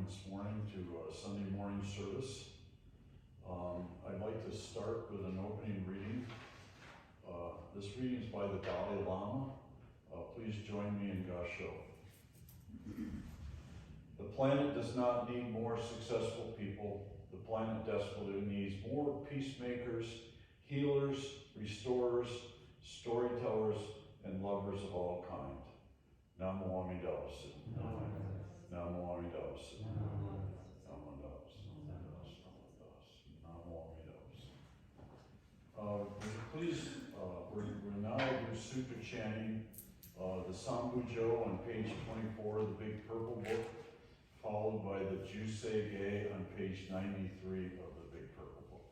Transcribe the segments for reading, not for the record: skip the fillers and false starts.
this morning to Sunday morning service. I'd like to start with an opening reading. This reading is by the Dalai Lama. Please join me in Gassho. The planet does not need more successful people. The planet desperately needs more peacemakers, healers, restorers, storytellers, and lovers of all kind. Namo Amida Butsu. Namo Amida Butsu. Namo Amida Butsu. Namo Amida Butsu. Please, we're now do Sutra chanting, the Sambujo on page 24 of the Big Purple Book, followed by the Jusei Ge on page 93 of the Big Purple Book.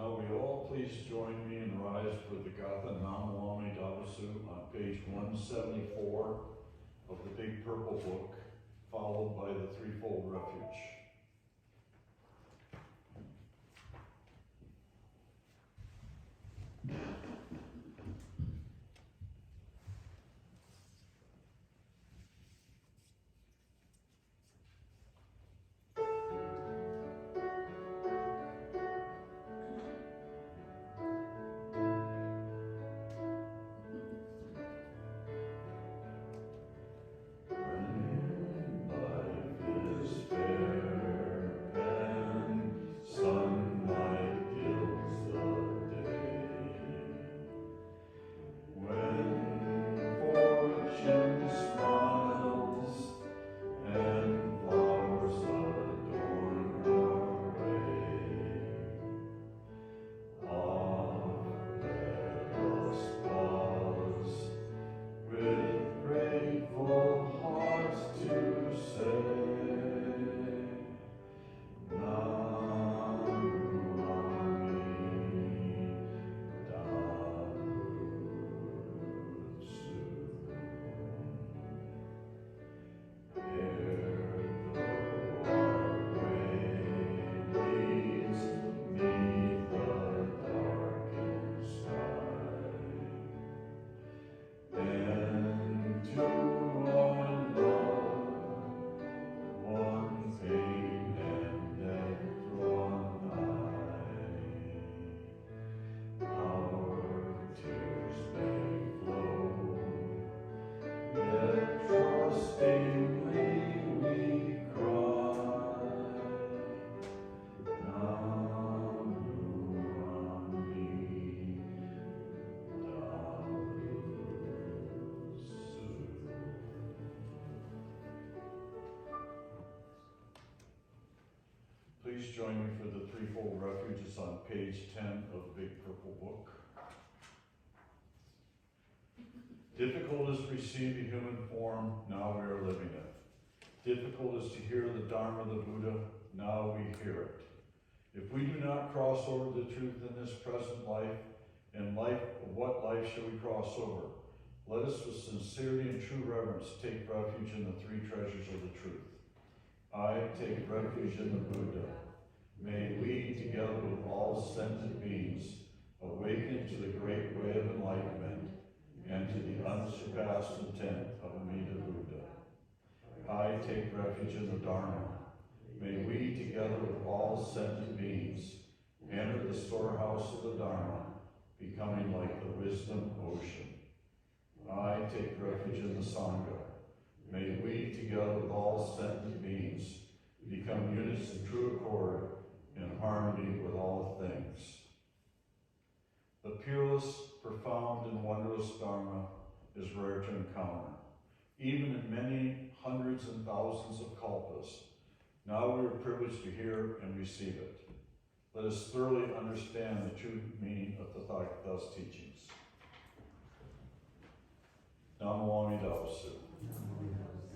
Now will you all please join me and rise for the Gatha Namu Amitabha on page 174 of the Big Purple Book, followed by the Threefold Refuge. please join me for the threefold refuges on page 10 of the Big Purple Book. Difficult is to receive a human form, now we are living it. Difficult is to hear the Dharma of the Buddha, now we hear it. If we do not cross over the truth in this present life, in life, what life shall we cross over? Let us with sincerity and true reverence take refuge in the three treasures of the truth. I take refuge in the Buddha. May we, together with all sentient beings, awaken to the great way of enlightenment and to the unsurpassed intent of Amida Buddha. I take refuge in the Dharma. May we, together with all sentient beings, enter the storehouse of the Dharma, becoming like the wisdom ocean. I take refuge in the Sangha. May we, together with all sentient beings, become units in true accord in harmony with all things. The peerless, profound, and wondrous Dharma is rare to encounter, even in many hundreds and thousands of kalpas. Now we are privileged to hear and receive it. Let us thoroughly understand the true meaning of the Thus teachings. Namo Amida Butsu.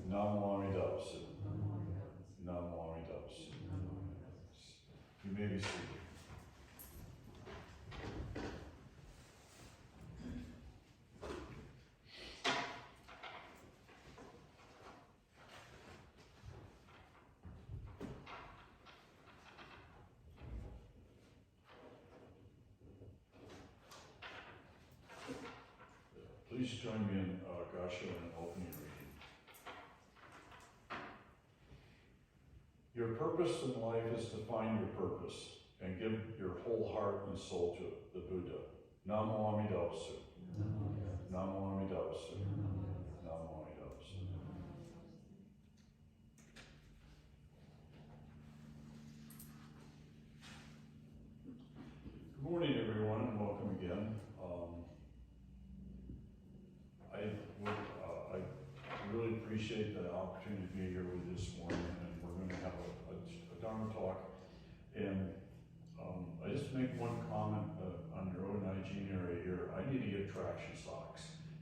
Namo Amida Butsu. Namo Amida Butsu. You may be seated. Please join me in Gassho and opening reading. Your purpose in life is to find your purpose and give your whole heart and soul to the Buddha. Namo Amida Butsu. Namo Amida Butsu. Namo Amida Butsu. Good morning, everyone, and welcome again. I really appreciate the opportunity to be here with you this morning, and we're going to have a Dharma talk. And I just make one comment on your own hygiene area here. I need to get traction socks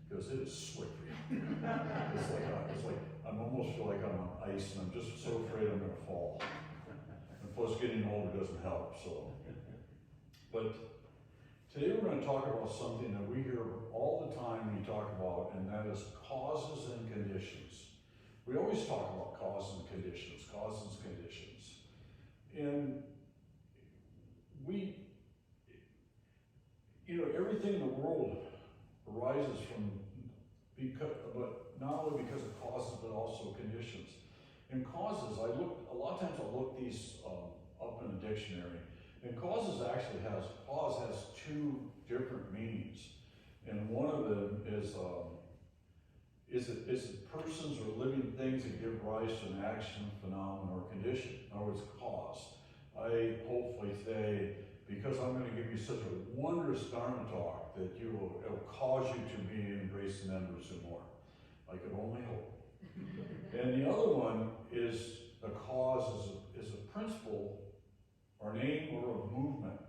because it is slippery. it's like I almost feel like I'm on ice, and I'm just so afraid I'm going to fall. And plus, getting older doesn't help. But today we're going to talk about something that we hear all the time we talk about, and that is causes and conditions. We always talk about causes and conditions, And everything in the world arises from, but not only because of causes, but also conditions. And causes, a lot of times I'll look these up in a dictionary, and cause has two different meanings. And one of them is it persons or living things that give rise to an action, phenomenon, or condition. In other words, cause. I hopefully today, because I'm going to give you such a wondrous Dharma talk, that it'll cause you to be embracing Enbutsu more. I could only hope. And the other one is a cause is a principle or name or a movement.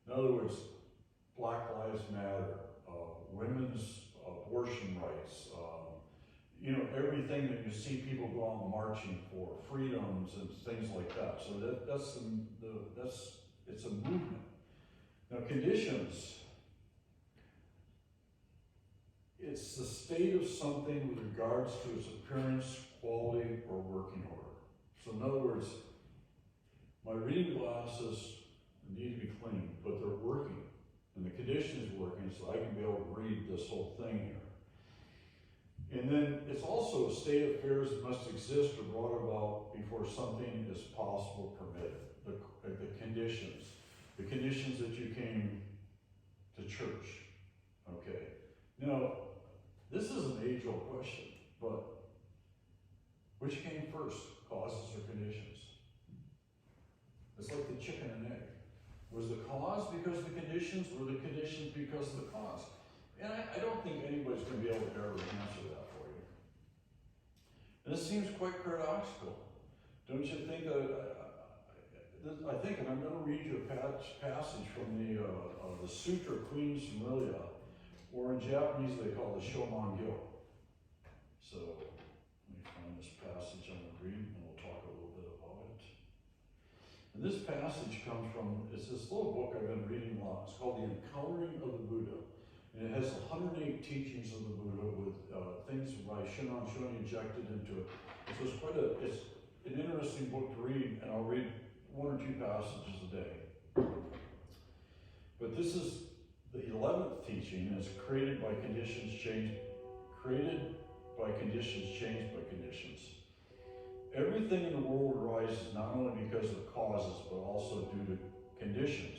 In other words, Black Lives Matter, women's abortion rights, everything that you see people go out marching for, freedoms and things like that. So it's a movement. Now conditions, it's the state of something with regards to its appearance, quality, or working order. So in other words, my reading glasses need to be clean, but they're working. And the condition is working, so I can be able to read this whole thing here. And then it's also a state of affairs that must exist or brought about before something is possible, permitted. The conditions that you came to church. Okay. Now, this is an age-old question, but which came first, causes or conditions? It's like the chicken and egg. Was the cause because of the conditions, or the conditions because of the cause? And I don't think anybody's going to be able to ever answer that for you. And this seems quite paradoxical. Don't you think I think, and I'm going to read you a passage from the Sutra Queen Samilia, or in Japanese they call it Shomangyo. So let me find this passage I'm going to read, and we'll talk a little bit about it. And this passage comes from, it's this little book I've been reading a lot. It's called The Encountering of the Buddha. And it has 108 teachings of the Buddha with things by Shinran Shoni injected into it. So it's an interesting book to read, and I'll read 1 or 2 passages a day. But this is the 11th teaching, and it's created by conditions changed by conditions. Everything in the world arises not only because of causes, but also due to conditions.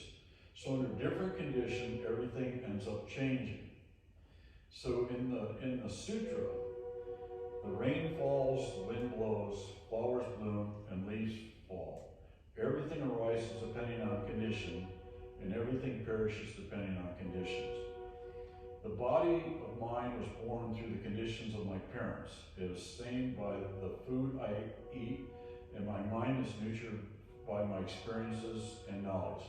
So under different conditions, everything ends up changing. So in the sutra, the rain falls, the wind blows, flowers bloom, and leaves fall. Everything arises depending on condition, and everything perishes depending on conditions. The body of mine was born through the conditions of my parents. It is sustained by the food I eat, and my mind is nurtured by my experiences and knowledge.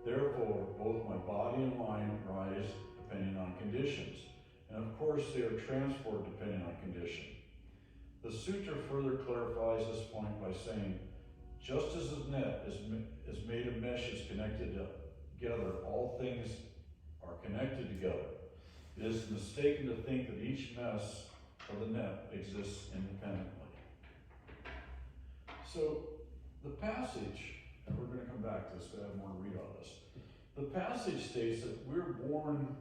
Therefore, both my body and mind rise depending on conditions. And of course, they are transformed depending on condition. The sutra further clarifies this point by saying, just as a net is made of meshes connected together, all things are connected together. It is mistaken to think that each mesh of the net exists independently. So the passage, and we're going to come back to this, but I have more to read on this. The passage states that we're born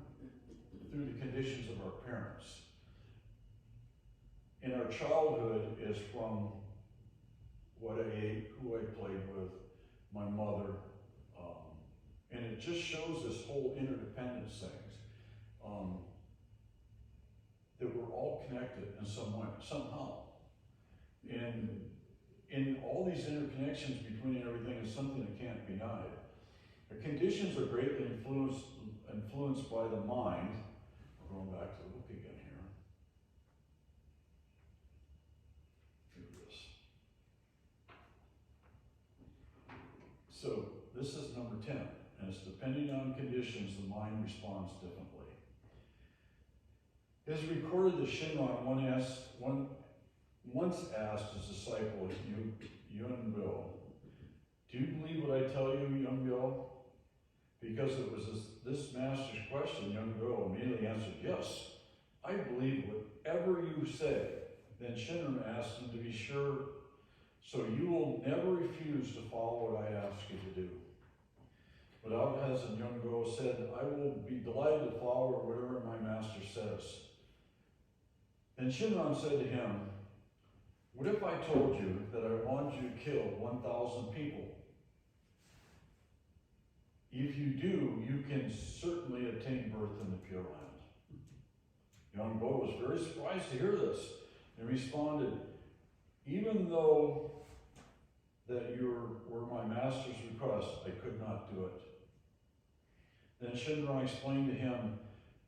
through the conditions of our parents. And our childhood is from what I ate, who I played with, my mother, and it just shows this whole interdependence things. That we're all connected in some way, somehow. And in all these interconnections between everything is something that can't be denied. The conditions are greatly influenced by the mind. We're going back to the book again here. Here it is. So this is number 10, and it's depending on conditions, the mind responds differently. It is recorded that Shinran once asked his disciple, Yun Biao, do you believe what I tell you, Yun Biao? Because it was this master's question, Yun Biao immediately answered, yes, I believe whatever you say. Then Shinran asked him to be sure, so you will never refuse to follow what I ask you to do. Without hesitation, Yun Biao said, I will be delighted to follow whatever my master says. Then Shinran said to him, what if I told you that I wanted you to kill 1,000 people? If you do, you can certainly attain birth in the Pure Land. Yun Biao was very surprised to hear this and responded, even though that were my master's request, I could not do it. Then Shinran explained to him,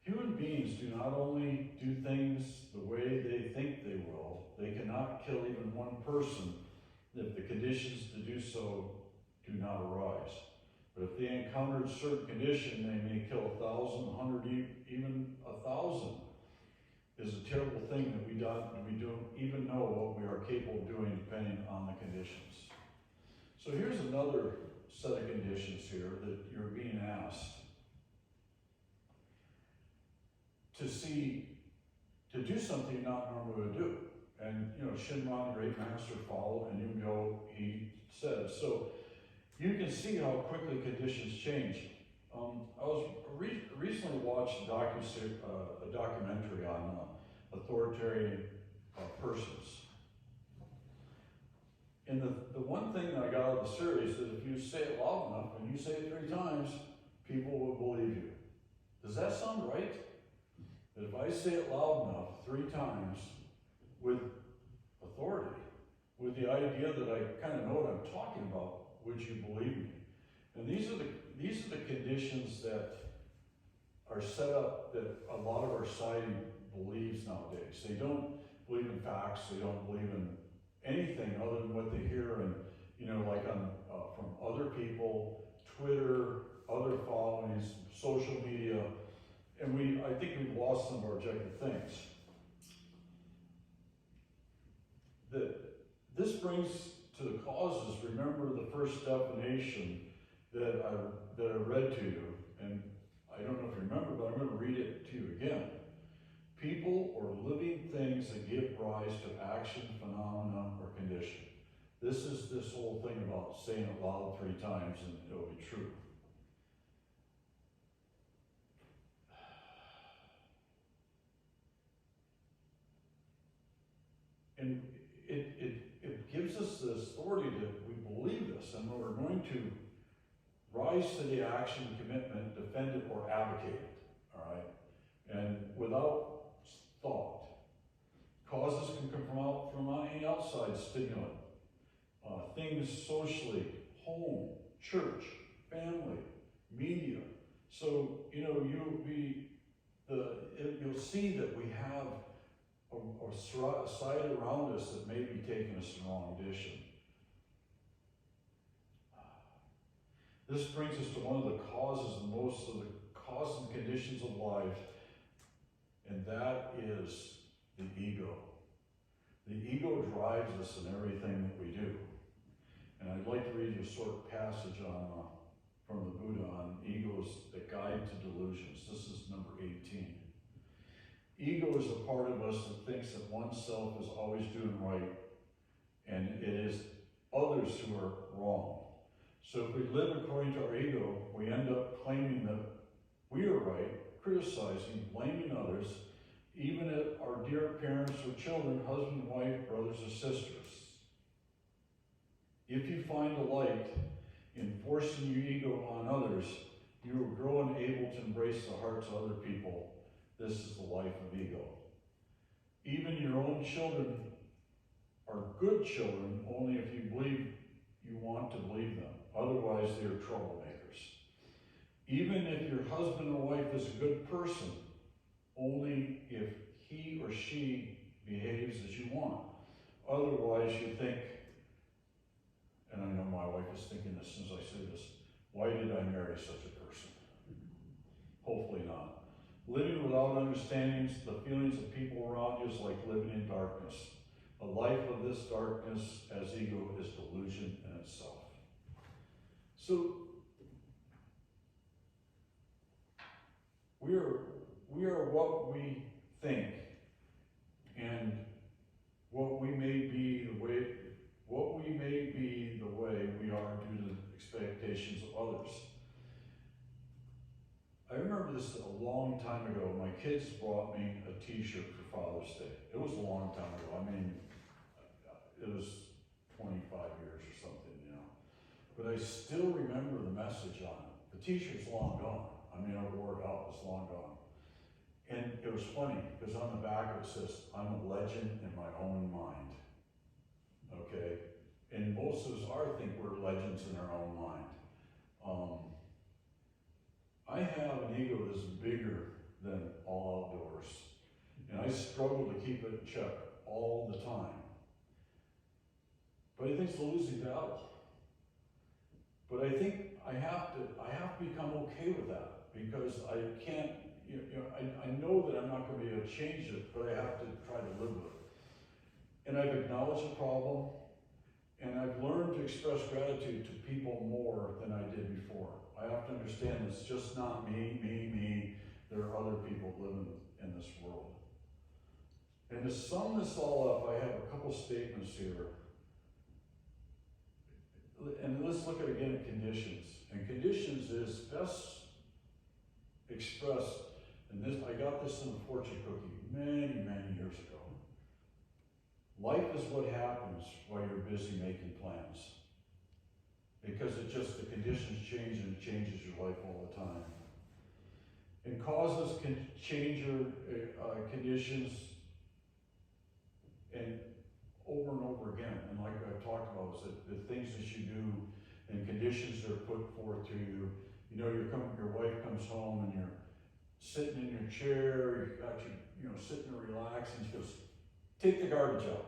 human beings do not only do things the way they think they will, they cannot kill even one person if the conditions to do so do not arise. But if they encountered certain condition, they may kill 1,000, 100, even 1,000. It is a terrible thing that we don't even know what we are capable of doing depending on the conditions. So here's another set of conditions here that you're being asked to do something you're not normally to do. And Shinran, the great master, followed, and Yun Biao, he said. So you can see how quickly conditions change. I recently watched a documentary on authoritarian persons. And the one thing that I got out of the series is that if you say it loud enough, and you say it 3 times, people will believe you. Does that sound right? That if I say it loud enough 3 times with authority, with the idea that I kind of know what I'm talking about, would you believe me? And these are the conditions that are set up that a lot of our society believes nowadays. They don't believe in facts. They don't believe in anything other than what they hear and like from other people, Twitter, other followings, social media, and I think we've lost some of our objective things. This brings to the causes. Remember the first definition that I read to you, and I don't know if you remember, but I'm going to read it to you again. People or living things that give rise to action, phenomena, or condition. This is this whole thing about saying it loud 3 times and it'll be true. And it gives us the authority that we believe this, and we're going to rise to the action, commitment, defend it, or advocate it, all right? And without thought. Causes can come from any outside stimulant. Things socially, home, church, family, media. So, you'll see that we have a side around us that may be taking us in the wrong direction. This brings us to one of the causes, most of the causes and conditions of life, and that is the ego. The ego drives us in everything that we do. And I'd like to read you a short passage from the Buddha on egos, the guide to delusions. This is number 18. Ego is a part of us that thinks that oneself is always doing right, and it is others who are wrong. So if we live according to our ego, we end up claiming that we are right, criticizing, blaming others, even at our dear parents or children, husband, wife, brothers, or sisters. If you find delight in forcing your ego on others, you will grow and able to embrace the hearts of other people. This is the life of ego. Even your own children are good children only if you believe you want to believe them. Otherwise, they are troublemakers. Even if your husband or wife is a good person, only if he or she behaves as you want. Otherwise, you think, and I know my wife is thinking this as I say this, why did I marry such a person? Hopefully not. Living without understanding the feelings of people around you is like living in darkness. A life of this darkness as ego is delusion in itself. So, we are what we think, and what we may be the way we are due to the expectations of others. I remember this a long time ago. My kids brought me a t-shirt for Father's Day. It was a long time ago. I mean, it was 25 years or something, But I still remember the message on it. The t-shirt's long gone. I mean, I wore it out, it's long gone. And it was funny, because on the back it says, I'm a legend in my own mind. Okay? And most of us think we're legends in our own mind. I have an ego that's bigger than all outdoors. And I struggle to keep it in check all the time. But I think it's a losing battle. But I think I have to become okay with that, because I can't, I know that I'm not going to be able to change it, but I have to try to live with it. And I've acknowledged the problem, and I've learned to express gratitude to people more than I did before. I have to understand it's just not me. There are other people living in this world. And to sum this all up, I have a couple statements here. And let's look again at conditions. And conditions is best expressed, and this, I got this in a fortune cookie many years ago. Life is what happens while you're busy making plans. Because the conditions change, and it changes your life all the time. And causes can change your conditions and over again. And like I've talked about, is that the things that you do and conditions that are put forth to you. Your wife comes home and you're sitting in your chair, you've got sitting and relaxing. She goes, take the garbage out.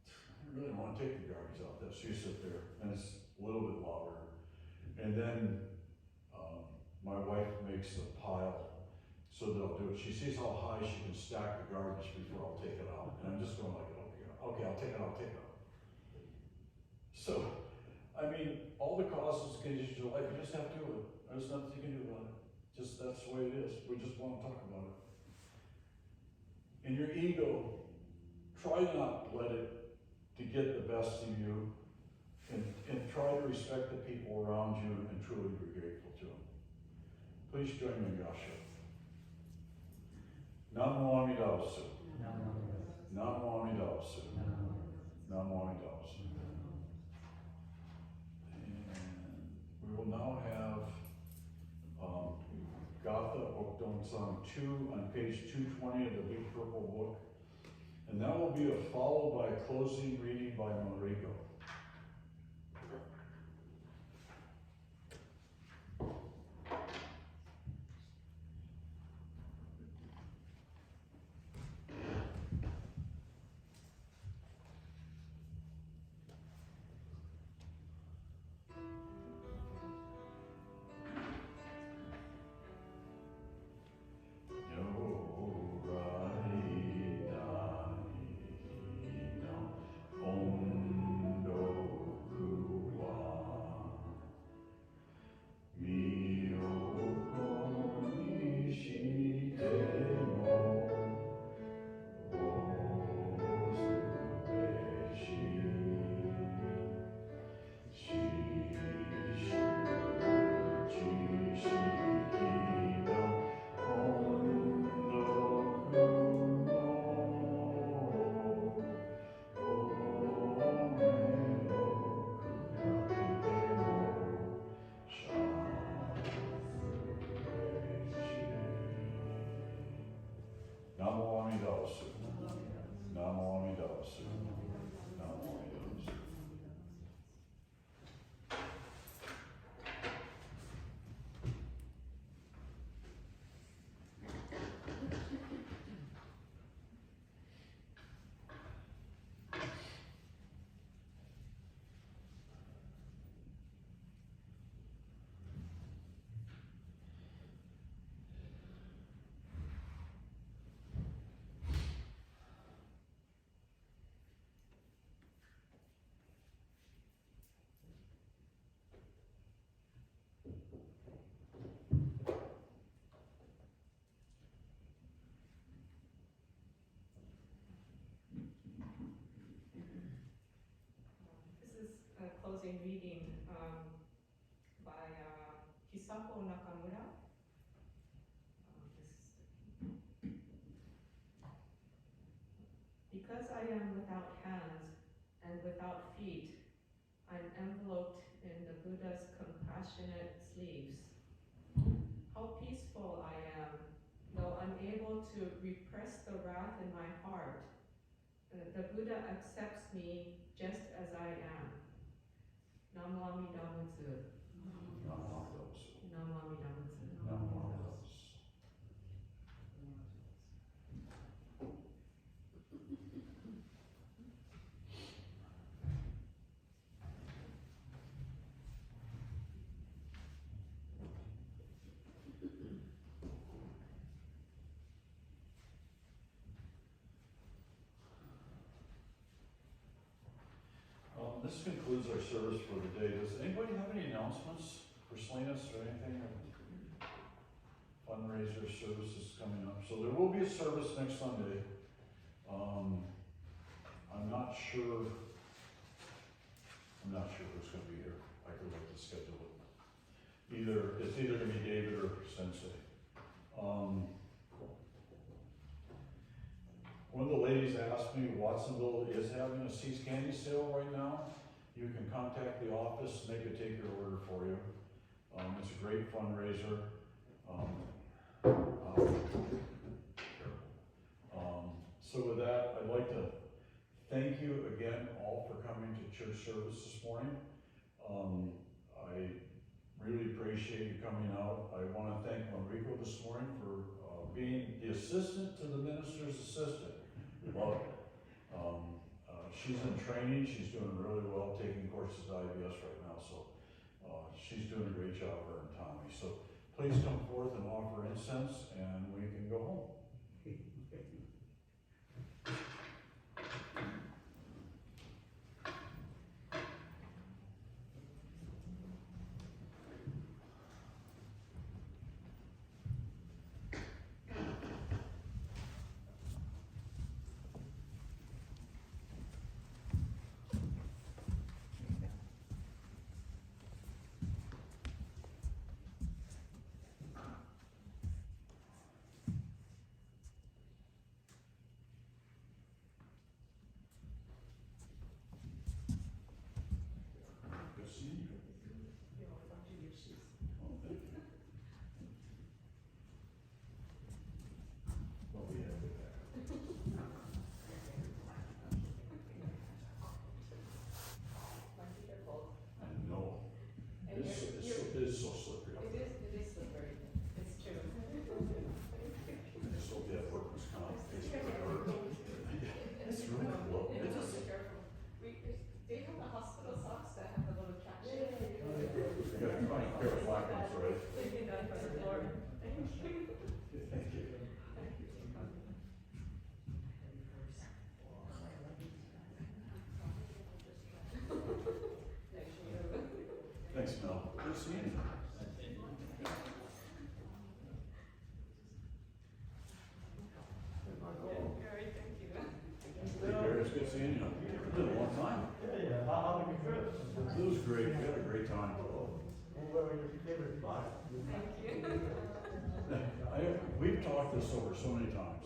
I really don't want to take the garbage out. So you sit there, and it's a little bit louder. And then, my wife makes a pile, so they'll do it. She sees how high she can stack the garbage before I'll take it out. And I'm just going like, okay, I'll take it out. So, I mean, all the causes and conditions of life, you just have to do it. There's nothing you can do about it. Just, that's the way it is. We just want to talk about it. And your ego, try not to let it to get the best of you, and try to respect the people around you and truly be grateful to them. Please join me in Yasha. Namo Amida Butsu. Namo Amida Butsu. Namo Amida Butsu. And we will now have Gatha Okdong 2 on page 220 of the Big Purple Book. And that will be followed by a closing reading by Mariko. Namo Amida Butsu. Namo Amida Butsu. Namo Amida Butsu. Closing reading by Hisako Nakamura. Because I am without hands and without feet, I'm enveloped in the Buddha's compassionate sleeves. How peaceful I am, though unable to repress the wrath in my heart. The Buddha accepts me just as I am. Namo Amida Butsu. Namo Amida Butsu. Namo Amida Butsu. Namo Amida Butsu. This concludes our service for the day. Does anybody have any announcements for Salinas or anything? Fundraiser services coming up. So there will be a service next Sunday. I'm not sure who's going to be here. I could look to schedule it. It's either going to be David or Sensei. One of the ladies asked me, Watsonville is having a See's Candy sale right now. You can contact the office, and they could take your order for you. It's a great fundraiser. So with that, I'd like to thank you again all for coming to church service this morning. I really appreciate you coming out. I want to thank Enrico this morning for being the assistant to the minister's assistant. Love it. She's in training. She's doing really well, taking courses at IBS right now. So she's she's doing a great job, her and Tommy. So please come forth and offer incense, and we can go home. Good seeing you. Oh, thank you. What we have with that? I know. And It is so slippery up there. it is slippery, it's true. I just hope you have workman's comp. It's really cool. It is. They have the hospital socks that have the little traction. You got a funny pair of black ones, right? They did that for the floor. Thank you. Thank you. Thanks, Mel. Good seeing you. Alright, thank you. Hey, Barry, it's good seeing you. It's been a long time. Yeah, how was your trip? It was great. We had a great time. Where were your favorite spots? Thank you. We've talked this over so many times.